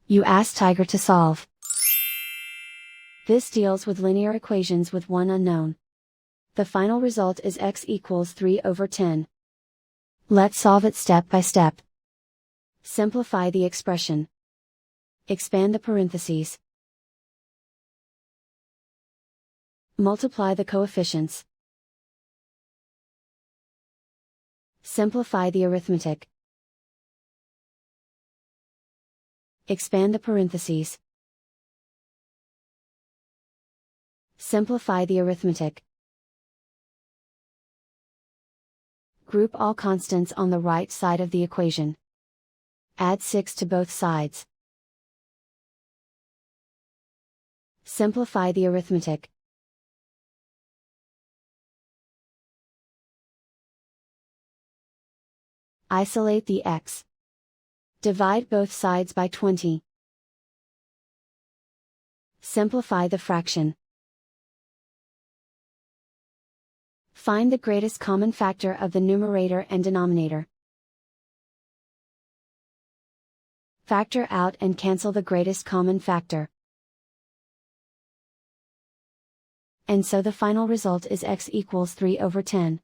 You ask Tiger to solve. This deals with linear equations with one unknown. The final result is x equals 3/10. Let's solve it step by step. Simplify the expression. Expand the parentheses. Multiply the coefficients. Simplify the arithmetic. Expand the parentheses. Simplify the arithmetic. Group all constants on the right side of the equation. Add 6 to both sides. Simplify the arithmetic. Isolate the x. Divide both sides by 20. Simplify the fraction. Find the greatest common factor of the numerator and denominator. Factor out and cancel the greatest common factor. And so the final result is x equals 3/10.